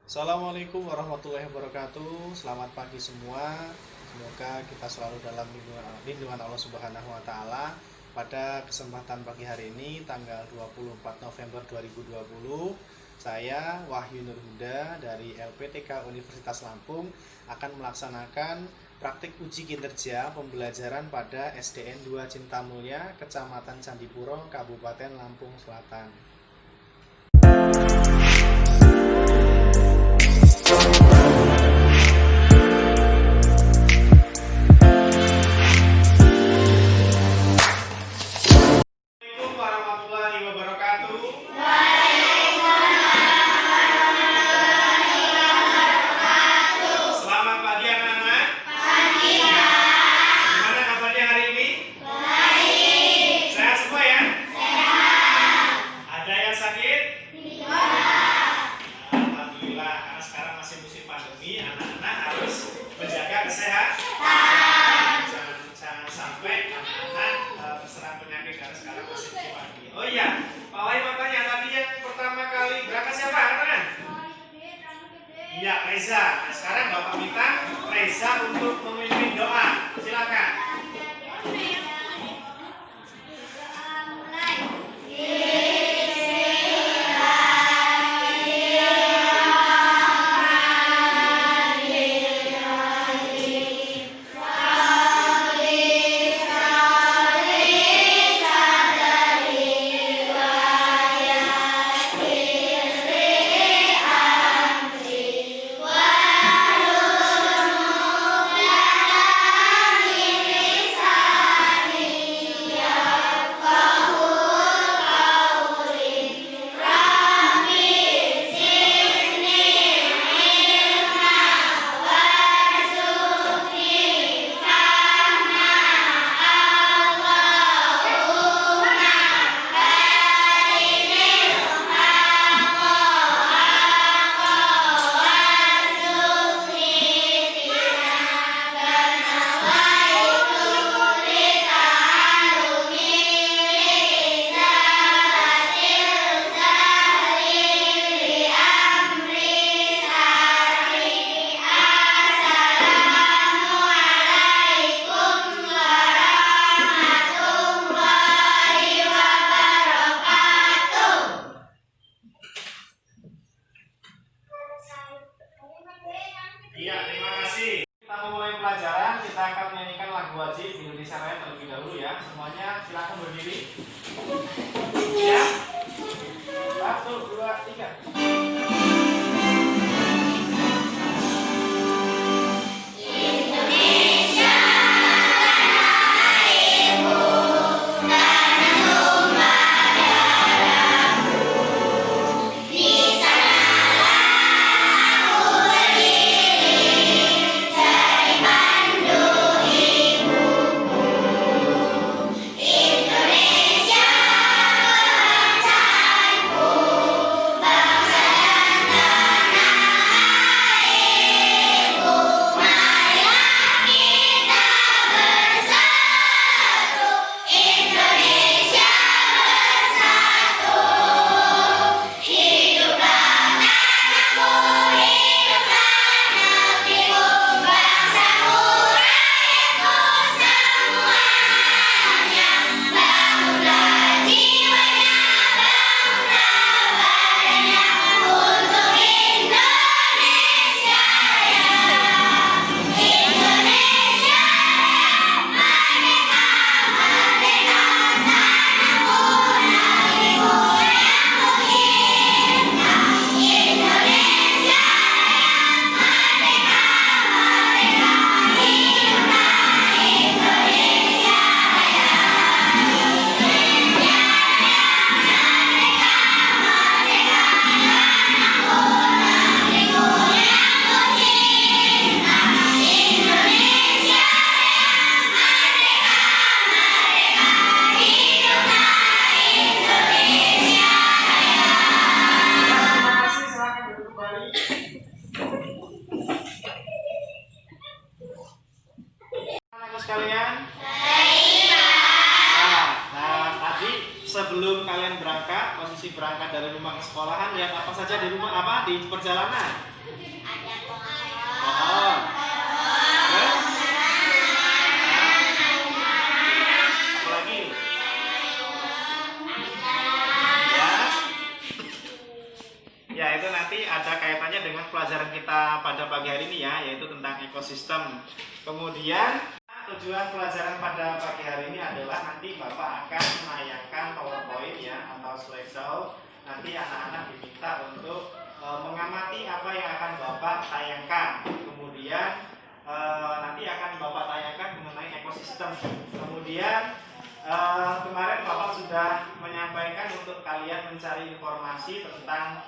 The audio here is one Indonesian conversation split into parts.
Assalamualaikum warahmatullahi wabarakatuh. Selamat pagi semua. Semoga kita selalu dalam lindungan Allah Subhanahu wa taala. Pada kesempatan pagi hari ini tanggal 24 November 2020, saya Wahyu Nurhuda dari LPTK Universitas Lampung akan melaksanakan praktik uji kinerja pembelajaran pada SDN 2 Cintamulya, Kecamatan Candipuro, Kabupaten Lampung Selatan. Assalamualaikum warahmatullahi wabarakatuh. Selamat pagi anak-anak. Gimana kabarnya hari ini? Sehat semua ya? Ada yang sakit? Alhamdulillah, karena sekarang masih musim pandemi, anak-anak harus menjaga kesehatan. Jangan sampai anak-anak terserang penyakit karena sekarang masih musim pandemi. Oh iya, Pak Wahyu mau tanya, tadi yang pertama kali berangkat siapa anak-anak? Iya, Reza. Nah, sekarang Bapak minta Reza untuk memimpin doa. Silakan. Iya, terima kasih. Kita memulai pelajaran, kita akan menyanyikan lagu wajib Indonesia Raya terlebih dahulu ya. Semuanya silakan berdiri. Ya. 1, 2, 3. Sekalian. Nah, tadi sebelum kalian berangkat, posisi berangkat dari rumah ke sekolahan, lihat apa saja di rumah, apa di perjalanan? Pohon. Terus? Apa lagi? Ya, itu nanti ada kaitannya dengan pelajaran kita pada pagi hari ini ya, yaitu tentang ekosistem. Kemudian tujuan pelajaran pada pagi hari ini adalah nanti Bapak akan menayangkan PowerPoint ya atau slideshow. Nanti anak-anak diminta untuk mengamati apa yang akan Bapak tayangkan. Kemudian nanti akan Bapak tayangkan mengenai ekosistem. Kemudian kemarin Bapak sudah menyampaikan untuk kalian mencari informasi tentang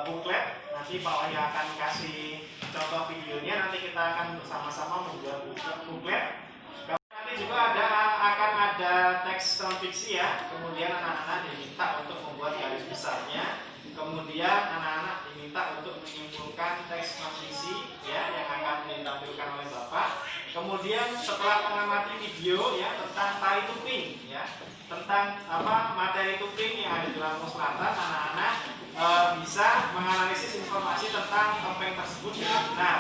booklet. Nanti Pak Wahyu akan kasih contoh videonya. Nanti kita akan bersama-sama membuat booklet. Nanti juga akan ada teks non fiksi ya. Kemudian anak-anak diminta untuk membuat garis besarnya. Kemudian anak-anak diminta untuk menyimpulkan teks non fiksi ya yang akan ditampilkan oleh Bapak. Kemudian setelah mengamati video ya tentang tai tuping ya, tentang materi tuping yang ada di Lampung Selatan, anak-anak bisa menganalisis informasi tentang topeng tersebut dengan benar.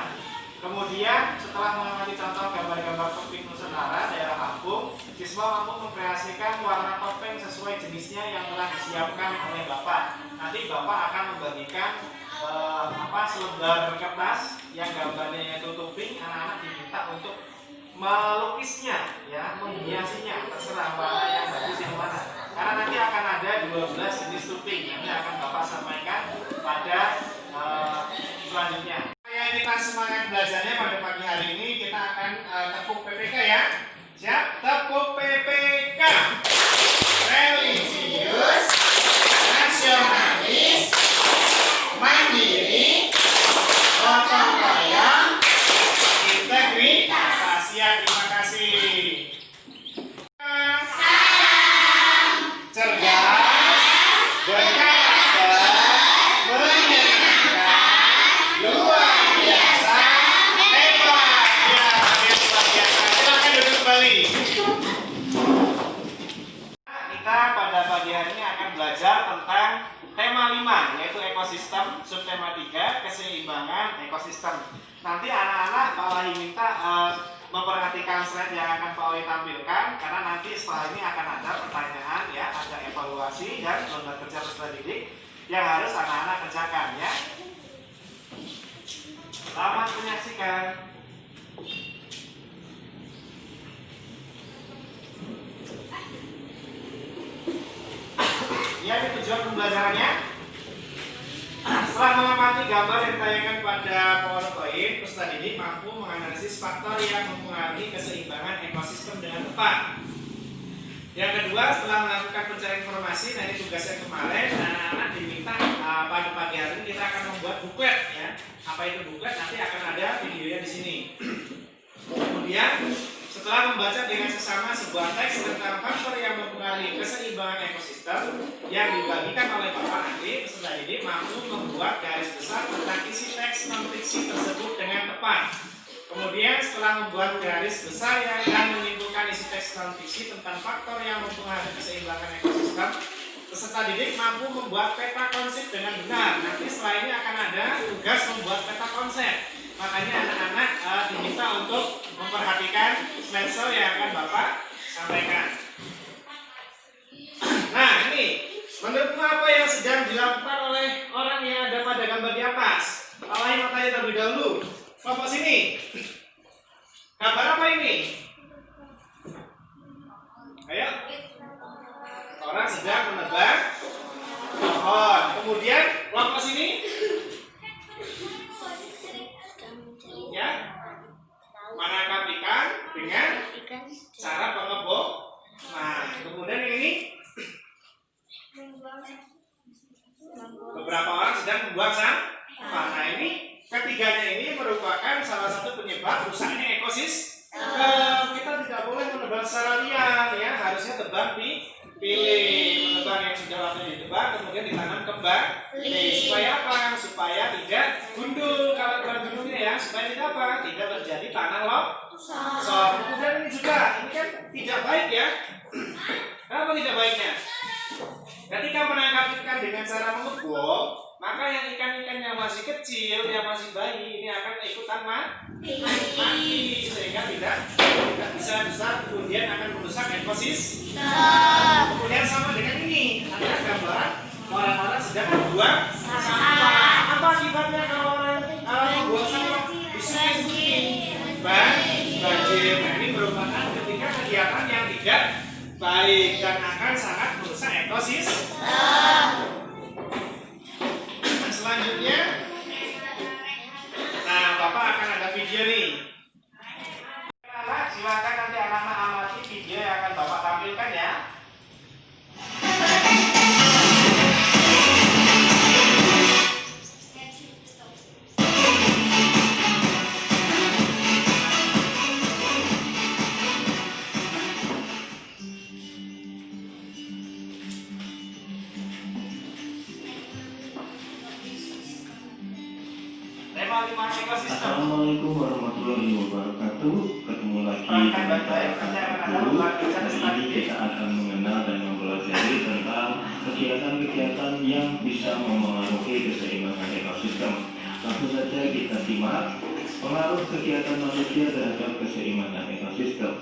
Kemudian setelah mengamati contoh gambar-gambar topeng Nusantara daerah Lampung, siswa mampu mengkreasikan warna topeng sesuai jenisnya yang telah disiapkan oleh Bapak. Nanti Bapak akan membagikan selembar kertas yang gambarnya yaitu topeng. Anak-anak diminta untuk melukisnya ya, menghiasinya, terserah warna yang bagus yang mana. Karena nanti akan ada 12 jenis topeng yang akan Bapak sampaikan pada selanjutnya. Supaya kita semangat belajarnya pada pagi hari ini, kita akan tepuk PPK ya. Siap? Tepuk PPK. Religius, nasionalis, mandiri, gotong royong, integritas. Siap, terima kasih. Salam cerdas, berkarakter, menyenangkan, luar biasa, hebat. Ya, luar biasa. Silakan duduk kembali. Kita pada pagi hari ini akan belajar tentang tema 5, yaitu ekosistem, subtema 3, keseimbangan ekosistem. Nanti anak-anak Pak Wahyu minta memperhatikan slide yang akan Pak Wahyu tampilkan, karena nanti setelah ini akan ada pertanyaan ya, ada evaluasi dan lembar kerja peserta didik yang harus anak-anak kerjakan ya. Selamat menyaksikan. Ya, ini tujuan pembelajarannya. Setelah mengamati gambar yang ditayangkan pada PowerPoint, peserta didik mampu menganalisis faktor yang mempengaruhi keseimbangan ekosistem dengan tepat. Yang kedua, setelah melakukan pencarian informasi, nah ini tugasnya kemarin, anak-anak diminta pada pagi hari ini kita akan membuat booklet ya. Apa itu booklet? Nanti akan ada videonya di sini. Kemudian setelah membaca dengan sesama sebuah teks tentang faktor yang mempengaruhi keseimbangan ekosistem yang dibagikan oleh Bapak, nanti peserta didik mampu membuat garis besar tentang isi teks non fiksi tersebut dengan tepat. Kemudian setelah membuat garis besar dan menyimpulkan isi teks non fiksi tentang faktor yang mempengaruhi keseimbangan ekosistem, peserta didik mampu membuat peta konsep dengan benar. Nanti setelah ini akan ada tugas membuat peta konsep. Makanya anak-anak diminta untuk memperhatikan slideshow yang akan Bapak sampaikan. Nah, ini menurutmu apa yang sedang dilakukan oleh orang yang ada pada gambar di atas? Pak Wahyu mau tanya terlebih dahulu. Kelompok sini. Gambar apa ini? Ayo. Orang sedang menebang pohon. Kemudian kelompok sini. Ya, menangkap ikan dengan cara pengebom. Nah, kemudian yang ini beberapa orang sedang membuang sampah. Nah, ini ketiganya ini merupakan salah satu penyebab rusaknya ekosistem. Kita tidak boleh menebang secara liar ya, harusnya tebang dipilih. Menebang yang sudah waktunya ditebang kemudian ditanam kembali. Supaya apa? Supaya tidak gundul. Kalau gundulnya ya, supaya tidak apa? Tidak terjadi tanah longsor. Kemudian ini juga, ini kan tidak baik ya. Kenapa tidak baiknya? Ketika menangkap ikan dengan cara mengebom, maka yang ikan-ikan yang masih kecil, yang masih bayi ini akan ikutan mati sehingga tidak bisa besar, kemudian akan merusak ekosistem. Kemudian sama dengan ini, ada gambar orang-orang sedang membuang sampah. Apa akibatnya kalau orang membuang sampah? Bisa banjir. Nah, ini merupakan ketika kegiatan yang tidak baik dan akan sangat merusak ekosistem. Selanjutnya, nah Bapak akan ada video nih. Silakan nanti anak-anak amati video yang akan Bapak tampilkan ya. Assalamualaikum warahmatullahi wabarakatuh. Ketemu lagi dengan saya Guru. Hari ini kita akan mengenal dan mempelajari tentang kegiatan-kegiatan yang bisa memengaruhi keseimbangan ekosistem. Langsung saja kita simak pengaruh kegiatan manusia terhadap keseimbangan ekosistem.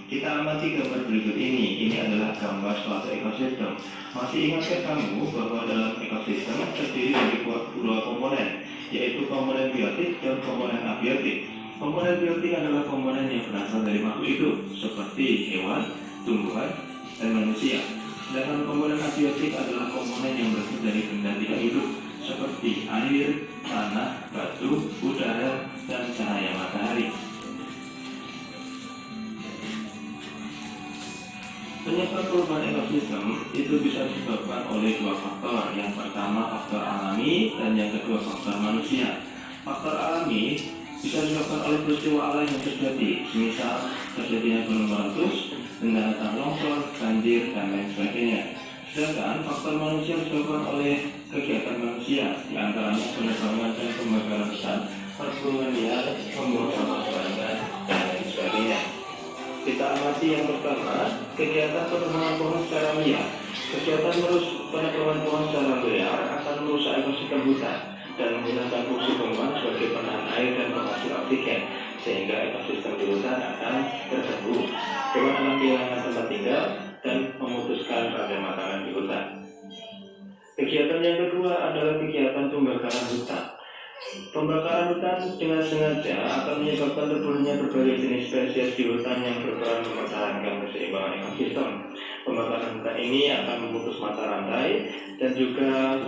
Kita amati gambar berikut ini. Ini adalah gambar suatu ekosistem. Masih ingatkah kamu bahwa dalam ekosistem terdiri dari dua komponen, yaitu komponen biotik dan komponen abiotik. Komponen biotik adalah komponen yang berasal dari makhluk hidup seperti hewan, tumbuhan, dan manusia. Sedangkan komponen abiotik adalah komponen yang berasal dari benda tidak hidup seperti air, tanah, batu, udara, dan cahaya matahari. Penyebab perubahan ekosistem itu bisa disebabkan oleh dua faktor. Yang pertama faktor alami dan yang kedua faktor manusia. Faktor alami bisa disebabkan oleh peristiwa alam yang terjadi, misal terjadinya gunung meletus, daratan longsor, banjir, dan lain sebagainya. Sedangkan faktor manusia disebabkan oleh kegiatan manusia, diantaranya penebangan dan pembakaran hutan, perburuan liar, pembuangan barang, dan lain sebagainya. Kita amati yang pertama, kegiatan penebangan pohon secara liar. Kegiatan penebangan pohon secara liar akan merusak ekosistem hutan dan menggunakan fungsi tumbuhan sebagai penahan air dan penghasil oksigen, sehingga ekosistem di hutan akan terganggu. Hewan akan kehilangan tempat tinggal dan memutuskan rantai makanan di hutan. Kegiatan yang kedua adalah kegiatan pembakaran hutan. Pembakaran hutan dengan sengaja akan menyebabkan terbunuhnya berbagai jenis spesies di hutan yang berperan mempertahankan keseimbangan ekosistem. Pembakaran hutan ini akan memutus mata rantai dan juga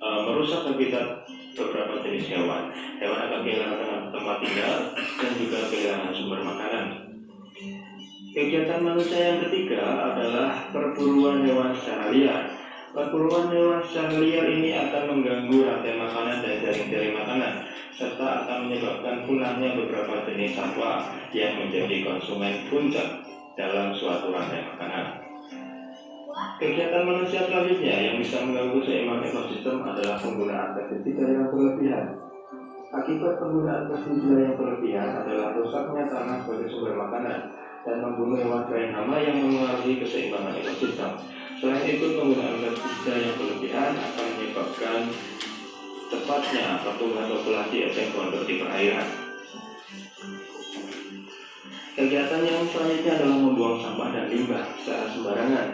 merusak habitat beberapa jenis hewan. Hewan akan kehilangan tempat tinggal dan juga kehilangan sumber makanan. Kegiatan manusia yang ketiga adalah perburuan hewan secara liar. Perburuan hewan secara liar ini akan mengganggu rantai makanan dan jaring-jaring makanan, serta akan menyebabkan punahnya beberapa jenis satwa yang menjadi konsumen puncak dalam suatu rantai makanan. Kegiatan manusia selanjutnya yang bisa mengganggu keseimbangan ekosistem adalah penggunaan pestisida yang berlebihan. Akibat penggunaan pestisida yang berlebihan adalah rusaknya tanah sebagai sumber makanan dan membunuh hewan selain hama yang mempengaruhi keseimbangan ekosistem. Selain itu, penggunaan pestisida yang berlebihan akan menyebabkan cepatnya pertumbuhan populasi eceng gondok di perairan. Kegiatan yang selanjutnya adalah membuang sampah dan limbah secara sembarangan.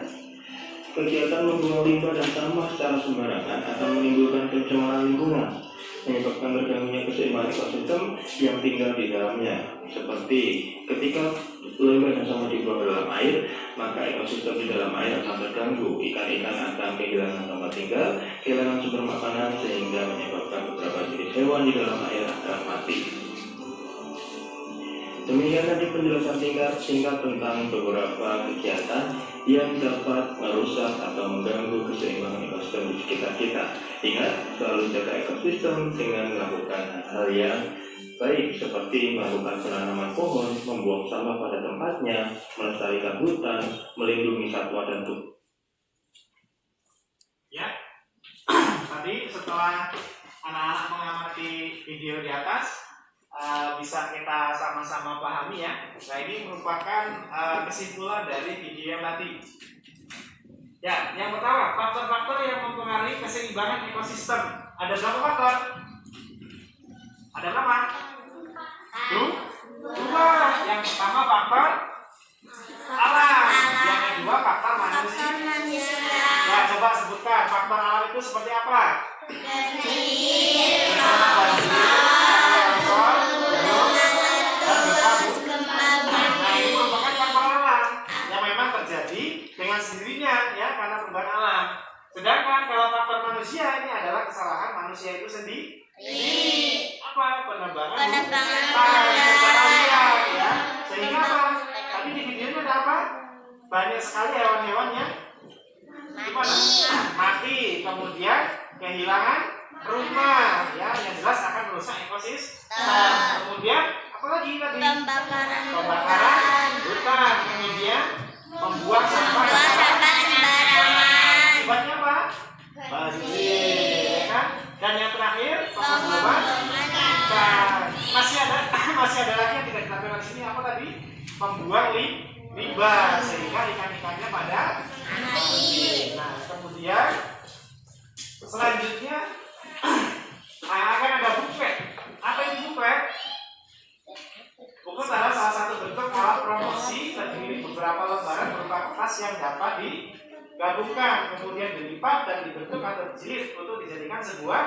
Kegiatan membuang limbah dan sampah secara sembarangan akan menimbulkan pencemaran lingkungan, menyebabkan terganggunya keseimbangan ekosistem yang tinggal di dalamnya. Seperti ketika limbah dan sampah dibuang ke dalam air, maka ekosistem di dalam air akan terganggu. Ikan-ikan akan kehilangan tempat tinggal, kehilangan sumber makanan, sehingga menyebabkan beberapa jenis hewan di dalam air akan mati. Demikian tadi penjelasan singkat tentang beberapa kegiatan yang dapat merusak atau mengganggu keseimbangan ekosistem di sekitar kita. Ingat, selalu jaga ekosistem dengan melakukan hal yang baik seperti melakukan penanaman pohon, membuang sampah pada tempatnya, melestarikan hutan, melindungi satwa dan tumbuhan. Ya, tadi setelah anak-anak mengamati video di atas, bisa kita sama-sama pahami ya. Nah, ini merupakan kesimpulan dari video yang tadi. Ya, yang pertama, faktor-faktor yang mempengaruhi keseimbangan ekosistem. Ada berapa faktor? dan apa? Dua. Yang pertama faktor alam, yang kedua faktor manusia. Ya, coba sebutkan faktor alam itu seperti apa? Dengan sendirinya ya, karena perubahan alam. Sedangkan kalau faktor manusia ini adalah kesalahan manusia itu sendiri. Apa? Penebangan ya. Sehingga apa? Tadi di videonya ada apa? Banyak sekali hewan-hewan yang mati, kemudian kehilangan rumah ya, yang jelas akan merusak ekosistem. Kemudian apa lagi tadi? Pembakaran hutan, kemudian membuang sampah sembarangan. Akibatnya apa? Banjir, ya kan? Dan yang terakhir, pengeboman ikan. Masih ada lagi yang tidak ditampilkan di sini, apa tadi? Membuang limbah sehingga ikan-ikannya pada mati. Nah, kemudian selanjutnya akan ada buklet. Apa itu buklet? Buklet adalah salah satu bentuk alat promosi terdiri beberapa lembaran berupa kertas yang dapat digabungkan, kemudian dilipat dan dibentuk atau dijilid untuk dijadikan sebuah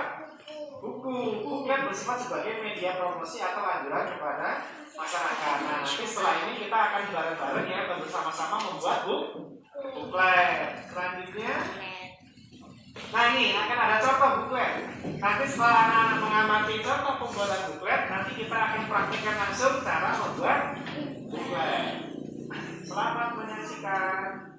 buku. Buklet bersifat sebagai media promosi atau anjuran kepada masyarakat. Nah, nanti setelah ini kita akan bareng-bareng ya bersama-sama membuat buklet. Selanjutnya, nah ini akan ada contoh buklet. Nanti setelah mengamati contoh pembuatan buklet, nanti kita akan praktikkan langsung cara membuat buklet. Selamat menyaksikan.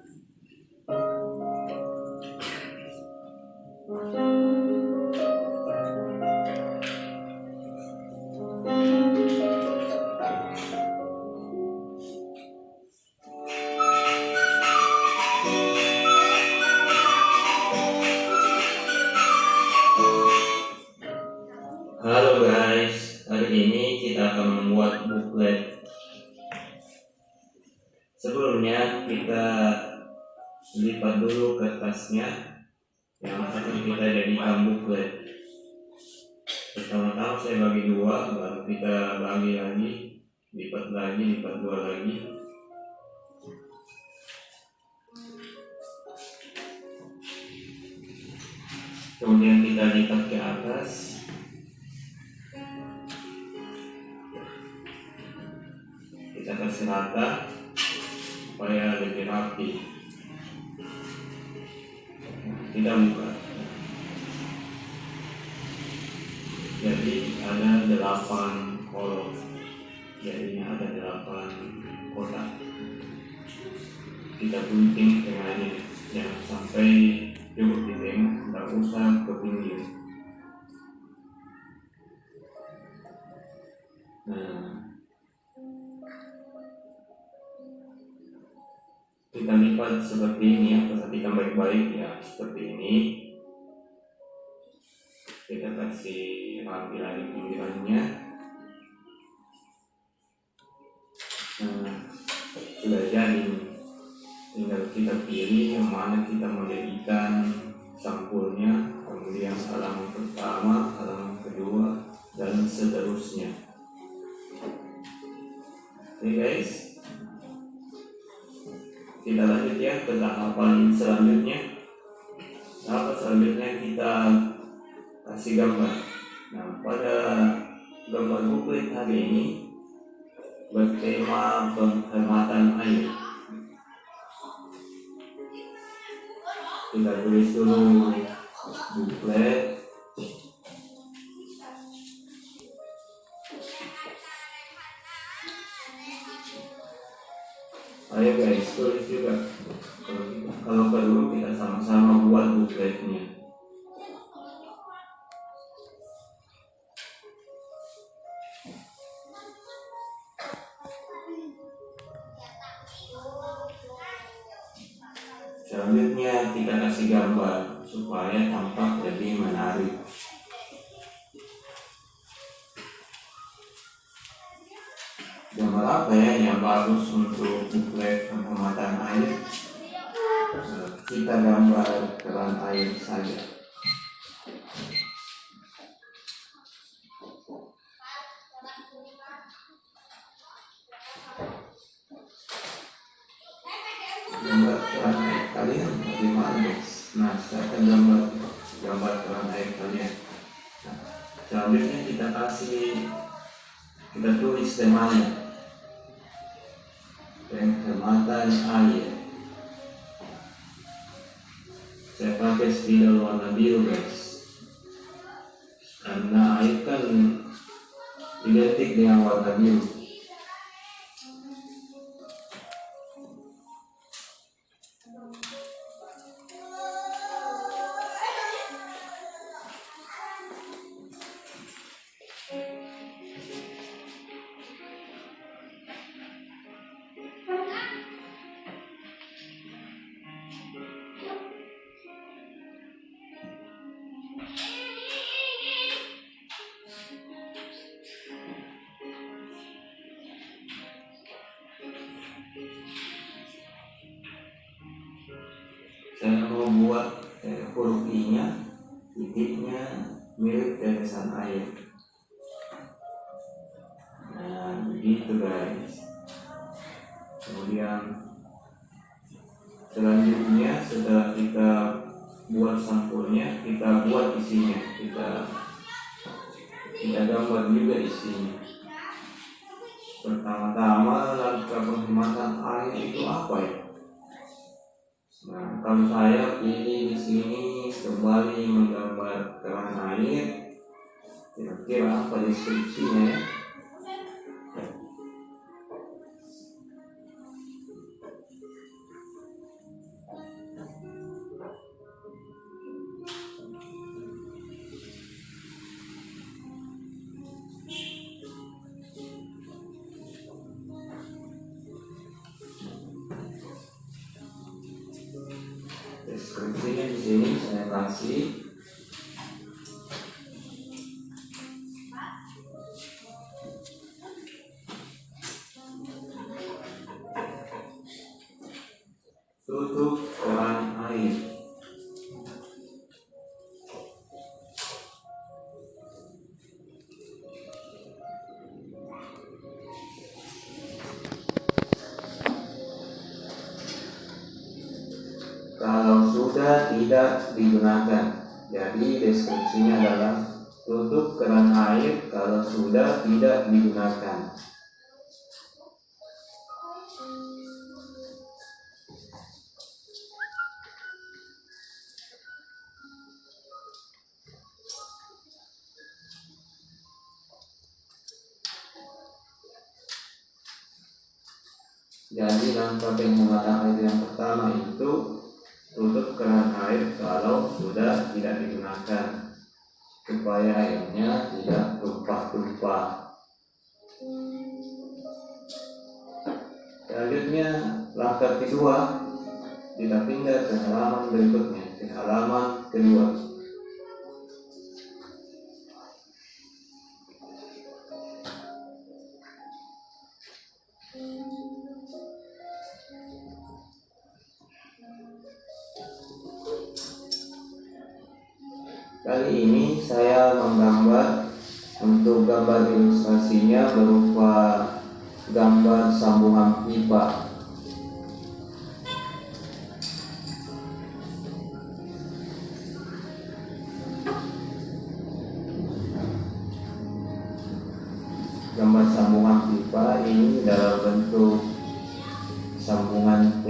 Halo guys, hari ini kita akan membuat buklet. Sebelumnya kita lipat dulu kertasnya yang akan kita jadikan buklet. Pertama-tama saya bagi dua, baru kita bagi lagi, lipat dua lagi. Kemudian kita lipat ke atas. Kita kasih rata supaya lebih rapi. Kita buka. Jadi ada 8 kolom. Jadinya ada 8 kotak. Kita gunting dengan ini, jangan sampai cukup di tengah, tidak usah ke pinggir. Nah, kita lipat seperti ini ya, perhatikan baik-baik ya, seperti ini. Kita kasih rapi lagi pinggirannya. Nah, sudah jadi. Tinggal kita pilih yang mana kita mau jadikan sampulnya, kemudian halaman pertama, halaman kedua, dan seterusnya. Oke guys, kita lanjut ya ke tahapan selanjutnya. Tahapan selanjutnya kita kasih gambar. Nah, pada gambar buklet hari ini bertema penghematan air. Kita tulis dulu buklet. Ayo guys, tulis juga. Kalau perlu kita sama-sama buat bukletnya. Selanjutnya kita kasih gambar supaya tampak lebih menarik. Gambar apa ya yang bagus untuk buklet penghematan air? Kita gambar keran air saja. kalian bagaimana? Nah, saya akan gambar keran air kalian. Nah, selanjutnya kita tulis temanya, penghematan air. Saya pakai spidol warna biru guys, karena air kan identik dengan warna biru. Saya mau buat huruf I-nya, titiknya mirip tetesan air. Nah, begitu guys. Kemudian selanjutnya setelah kita buat sampulnya, kita buat isinya, kita gambar juga isinya. Pertama-tama langkah penghematan air itu apa ya? Nah, kalau saya pilih di sini kembali menggambar keran air, kira-kira apa deskripsinya ya? Deskripsinya di sini saya kasih tutup keran air. Kalau sudah tidak digunakan, jadi deskripsinya adalah tutup keran air kalau sudah tidak digunakan. Jadi langkah penghematan air yang pertama itu tutup keran air kalau sudah tidak digunakan, supaya airnya tidak tumpah-tumpah. Selanjutnya langkah kedua, kita pindah ke halaman berikutnya, ke halaman kedua. Kali ini saya menggambar, untuk gambar ilustrasinya berupa gambar sambungan pipa. Gambar sambungan pipa ini dalam bentuk sambungan T.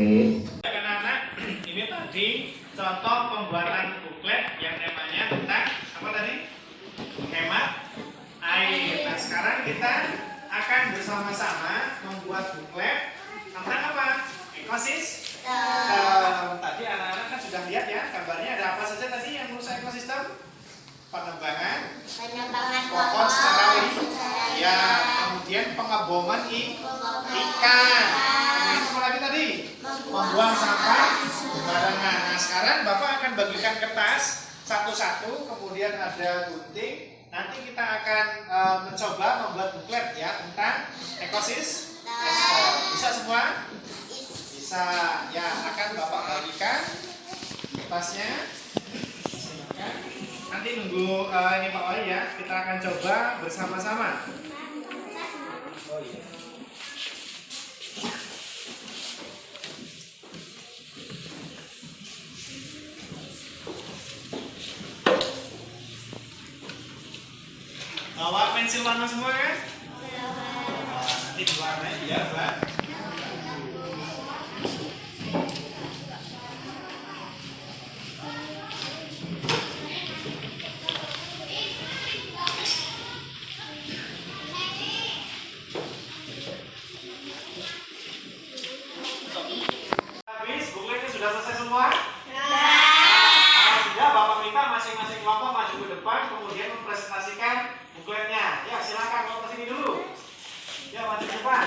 Anak-anak, ini tadi contoh pembuatan buklet yang temanya tentang apa tadi? Menghemat air. Nah, sekarang kita akan bersama-sama membuat buklet tentang apa? Ekosistem. Tadi anak-anak kan sudah lihat ya gambarnya, ada apa saja tadi yang merusak ekosistem? Pengembangan pohon secara ya, kemudian pengeboman ikan. Kemudian apa lagi tadi? Membuang sampah sembarangan. Nah, sekarang Bapak akan bagikan kertas satu-satu, kemudian ada gunting. Nanti kita akan mencoba membuat buklet ya tentang ekosistem. Bisa semua? Bisa. Ya, akan Bapak bagikan kertasnya. Silakan. Nanti nunggu ini Pak Wali ya. Kita akan coba bersama-sama. Oh iya. pensil warna semua kan? Nanti diwarnai biar bagus. Habis, bukletnya sudah selesai semua? Sudah, Bapak minta masing-masing kelompok maju ke depan, kemudian mempresentasikan bukletnya. Ya, silakan kalau ke sini dulu. Ya, maju ke depan.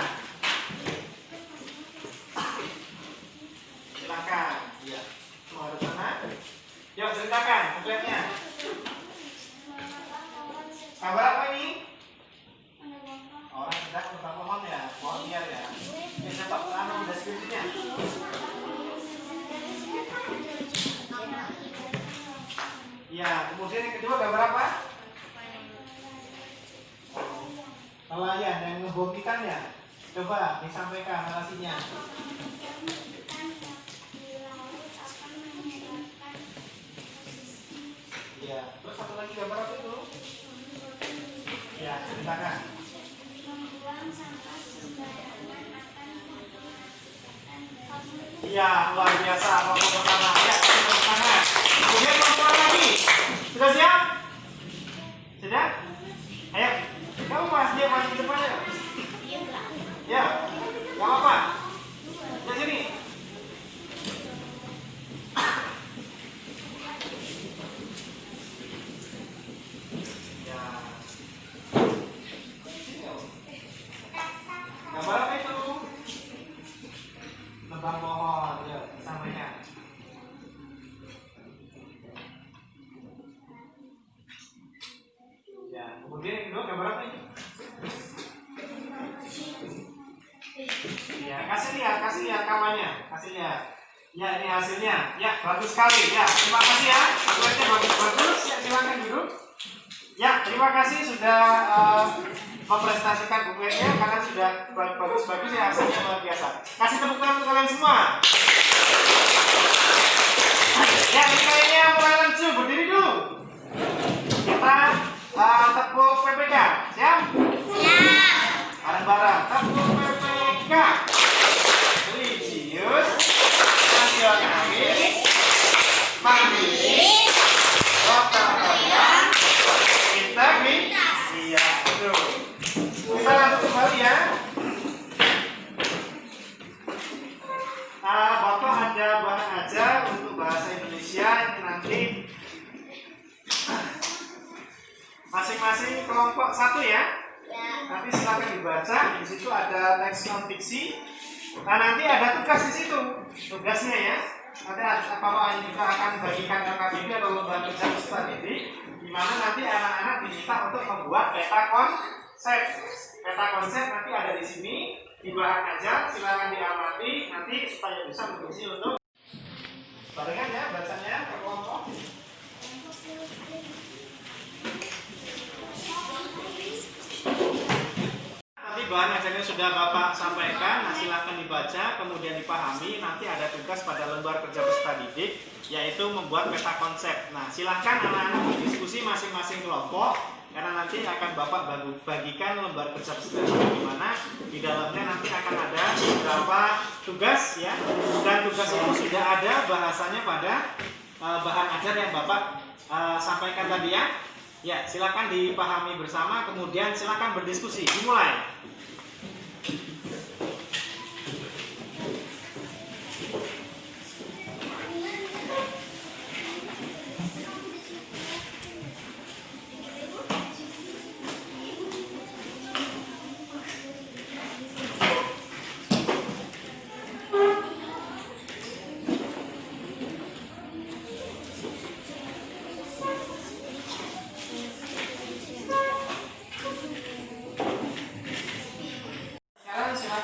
Silakan. Ya, mau ke sana. Yuk, ceritakan bukletnya. Kabar apa ini? Orang sedang menebang pohon ya, pohon liar ya. Ini siapa? Anu deskripsinya. Ya, kemudian yang kedua gambar apa? Nelayan yang ngebom ikannya. Coba disampaikan narasinya. Ya, terus satu lagi gambar apa itu? Ya, ceritakan. Iya, luar biasa. Kelompok pertama. Ya, tepuk tangan. Kemudian kelompok lagi. Sudah siap? Sudah? Ayo, kamu dia maju ke depan ya? Ya, nggak apa-apa. Di sini. Ya. Gambar apa itu? Nebang pohon, ya, sampaikan. Ya, kemudian yang kedua gambar apa ini? Ya, kasih lihat kawannya, kasih lihat. Ya, ini hasilnya. Ya, bagus sekali. Ya, terima kasih ya. Bukletnya bagus-bagus. Ya, silakan duduk. Ya, terima kasih sudah mempresentasikan bukletnya karena sudah bagus-bagus ya, hasilnya luar biasa. Kasih tepuk tangan untuk kalian semua. Ya, ini kayaknya mulai lanjut, berdiri dulu. Kita tepuk PPK, siap? Siap. Bareng-bareng, tepuk PPK. Religius, nasionalis, mandiri, gotong royong, integritas. Iya, betul. Kita lanjut kembali ya. Bapak ada bahan ajar untuk bahasa Indonesia yang nanti masing-masing kelompok satu ya. Nanti silakan dibaca. Di situ ada teks non fiksi. Nah, nanti ada tugas di situ. Tugasnya ya. Nanti Bapak juga akan bagikan LKBD atau lembaga kerja peserta didik, di mana nanti anak-anak diminta untuk membuat peta konsep. Peta konsep nanti ada di sini di bahan ajar. Silakan diamati nanti supaya bisa mengisi untuk barengan ya bacanya per kelompok. Bahan ajarnya sudah Bapak sampaikan, nah silakan dibaca, kemudian dipahami. Nanti ada tugas pada lembar kerja peserta didik, yaitu membuat peta konsep. Nah, silahkan anak-anak berdiskusi masing-masing kelompok, karena nanti akan Bapak bagikan lembar kerja peserta didik, di mana di dalamnya nanti akan ada beberapa tugas ya, dan tugas itu sudah ada bahasanya pada bahan ajar yang Bapak sampaikan tadi ya. Ya, silakan dipahami bersama, kemudian silakan berdiskusi. Dimulai.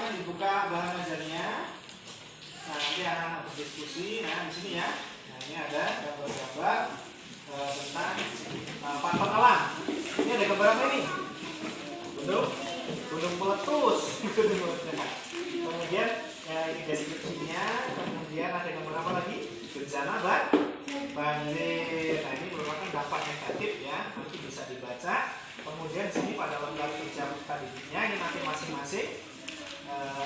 Dibuka bahan ajarnya. Nah, nanti anak berdiskusi. Nah, di sini ya. Nah, ini ada gambar-gambar tentang faktor alam. Ini ada gambar apa ini? Gunung meletus. Kemudian ini deskripsinya. Kemudian ada gambar apa lagi? Bencana banjir. Nah, ini merupakan dampak negatif ya. Nanti bisa dibaca. Kemudian di sini pada lembar kerja didiknya ini nanti masing-masing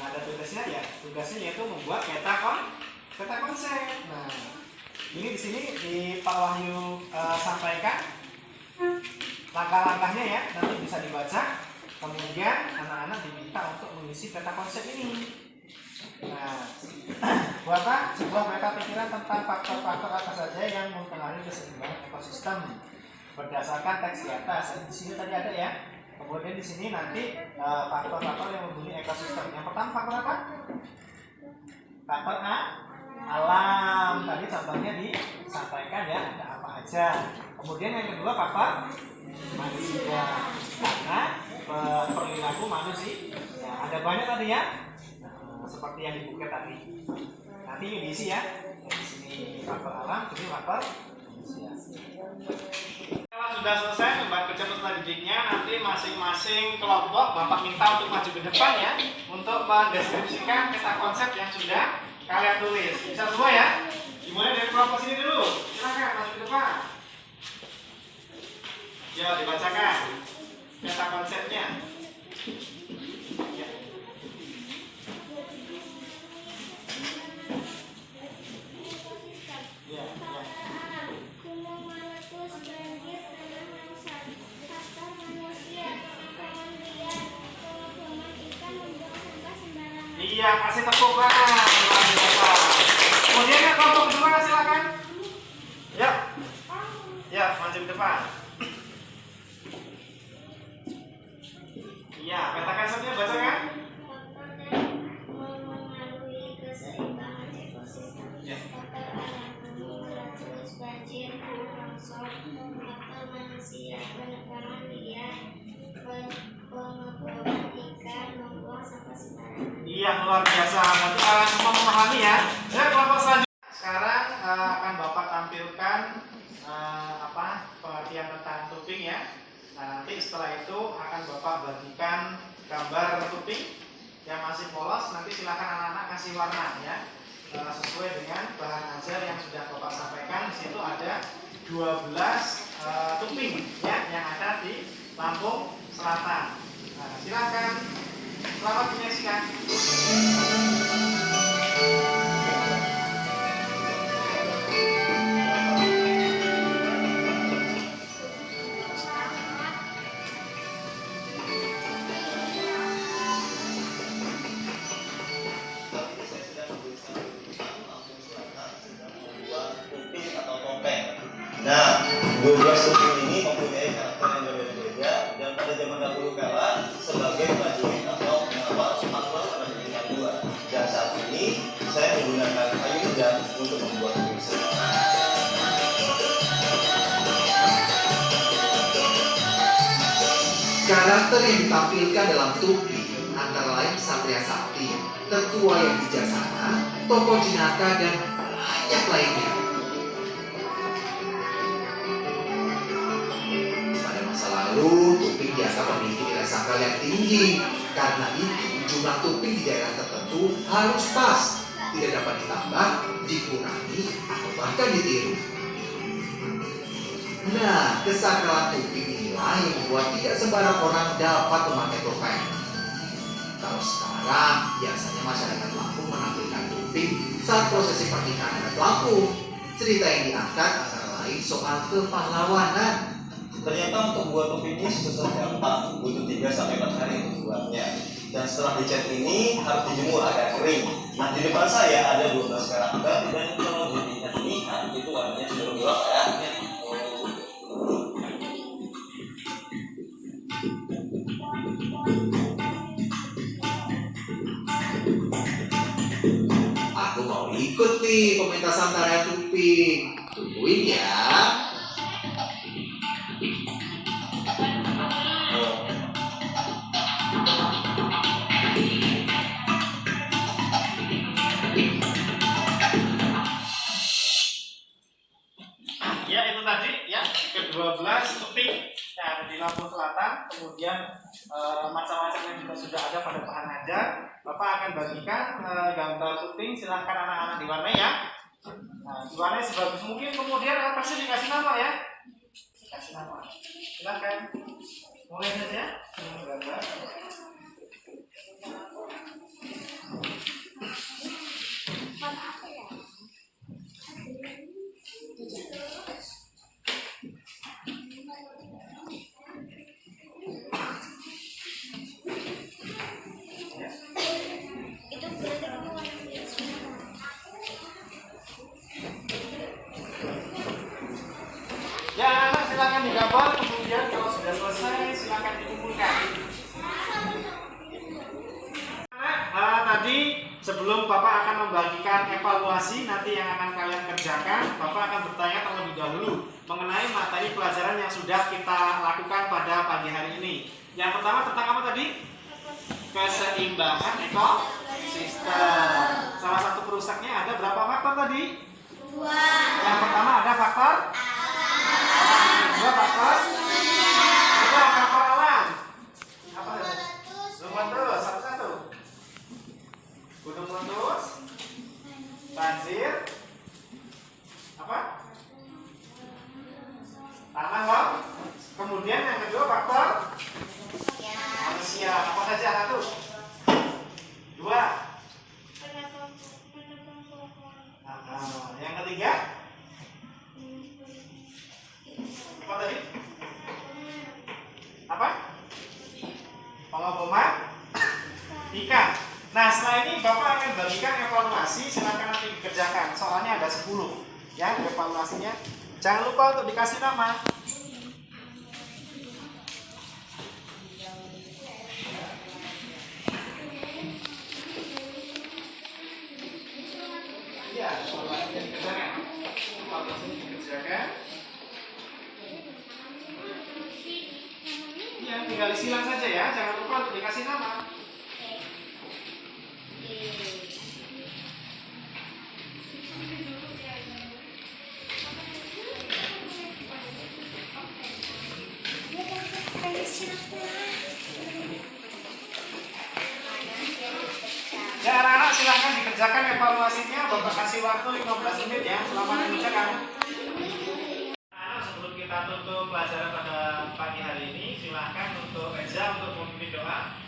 ada tugasnya ya. Tugasnya yaitu membuat peta konsep. Nah, ini di sini di Pak Wahyu sampaikan langkah-langkahnya ya, nanti bisa dibaca. Kemudian anak-anak diminta untuk mengisi peta konsep ini. Nah, buatlah sebuah peta pikiran tentang faktor-faktor apa saja yang mempengaruhi keseimbangan ekosistem berdasarkan teks di atas. Di sini tadi ada ya. Kemudian di sini nanti faktor-faktor yang menghubungi ekosistem. Yang pertama faktor apa? Faktor A, alam. Tadi contohnya disampaikan ya, ada apa aja. Kemudian yang kedua faktor manusia, karena perilaku manusia. Ya, ada banyak tadi ya. Seperti yang di buku tadi. Nanti ini diisi ya. Di sini faktor alam, ini faktor manusia. Kalau sudah selesai membuat kerja peserta didiknya, nanti masing-masing kelompok Bapak minta untuk maju ke depan ya, untuk mendeskripsikan peta konsep yang sudah kalian tulis. Bisa semua ya? Dimulai dari kelompok sini dulu. Silakan maju ke depan. Ya, dibacakan peta konsepnya. Ya. Iya, kasih tepuk tangan. Kemudian yang kelompok kedua silakan. Ya, ya maju ke depan. Iya, peta konsepnya bacakan. Memengaruhi keseimbangan ekosistem. Faktor alam, meratus banjir, longsor. Faktor manusia, penekanan liar, pengepungan ikan, membuang sampah sembarangan. Iya, luar biasa. Nanti kalian semua memahami ya. Ya, kelompok selanjutnya. Sekarang akan Bapak tampilkan pengertian tentang tubing ya. Nah, nanti setelah itu akan Bapak bagikan gambar tubing yang masih polos. Nanti silakan anak-anak kasih warna ya, sesuai dengan bahan ajar yang sudah Bapak sampaikan. Di situ ada 12 tubing ya yang ada di Lampung Selatan. Nah, silakan. Selamat menyaksikan. Nah, 12 tubing ini mempunyai karakter yang berbeda-beda dan pada zaman dahulu kala sebagai prajurit atau pengawal faktor pada tingkat 2. Dan saat ini saya menggunakan kayu udang untuk membuat tubing sendiri. Karakter yang ditampilkan dalam tubing antara lain Satria Sakti, Tetua yang bijaksana, tokoh Jinaka, dan banyak lainnya. Lalu, tubing dianggap memiliki nilai sakral yang tinggi. Karena itu, jumlah tubing di daerah tertentu harus pas, tidak dapat ditambah, dikurangi, atau bahkan ditiru. Nah, kesakralan tubing inilah yang membuat tidak sembarang orang dapat memakai topeng. Kalau sekarang, biasanya masyarakat Lampung menampilkan tubing saat prosesi pernikahan adat Lampung. Cerita yang diangkat antara lain soal kepahlawanan. Ternyata untuk buat toping ini susah gampang, butuh 3-4 hari untuk buatnya. Dan setelah dicat ini harus dijemur agak kering. Nah, di depan saya ada 12 karakter dan kalau dilihat ini itu warnanya cenderung gelap ya. Aku mau ikut nih pementasan tarian tubing. Tungguin ya. Ya, itu tadi ya ke-12 topik yang ada di Lampung Selatan. Kemudian macam-macam yang juga sudah ada pada bahan ajar. Bapak akan bagikan gambar toping. Silahkan anak-anak diwarnai ya. Nah, diwarnai sebagus mungkin. Kemudian pasti dikasih nama ya. Dikasih nama. Silahkan. Mulai saja dengan gambar. Itu berarti kamu warna biru semua. Ya, anak silakan digambar, kemudian kalau sudah selesai silakan dikumpulkan. Anak, tadi sebelum Bapak akan membagikan evaluasi nanti yang akan kalian kerjakan, Bapak akan bertanya terlebih dahulu mengenai materi pelajaran yang sudah kita lakukan pada pagi hari ini. Yang pertama tentang apa tadi? Keseimbangan ekosistem. Salah satu perusaknya ada berapa faktor tadi? 2. Yang pertama ada faktor dua faktor kedua faktor alam apa tadi? Gunung meletus satu-satu, gunung meletus, banjir, apa? Tanah loh. Kemudian yang kedua faktor manusia. Apa saja? 1, 2. Yang ketiga apa tadi? Apa? Pengoboman ikan. Nah, setelah ini Bapak akan bagikan evaluasi, silakan nanti dikerjakan. Soalnya ada 10 ya evaluasinya. Jangan lupa untuk dikasih nama. Iya, evaluasinya dikerjakan. Evaluasinya dikerjakan. Ya, tinggal disilang saja ya, jangan lupa untuk dikasih nama. Ya, anak-anak silahkan dikerjakan evaluasinya. Bapak kasih waktu 15 menit ya, selama mengerjakan. Anak, sebelum kita tutup pelajaran pada pagi hari ini, silahkan untuk Reza untuk memimpin doa.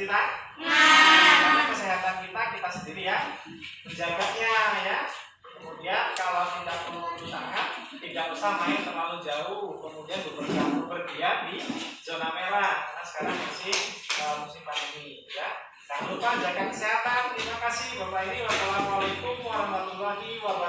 Karena kesehatan kita sendiri ya menjaganya ya. Kemudian kalau tidak perlu usaha, tidak usah main terlalu jauh. Kemudian bepergian di zona merah karena sekarang masih musim pandemi ya. Jangan lupa jaga kesehatan. Terima kasih Bapak Ini. Wassalamualaikum warahmatullahi wabarakatuh.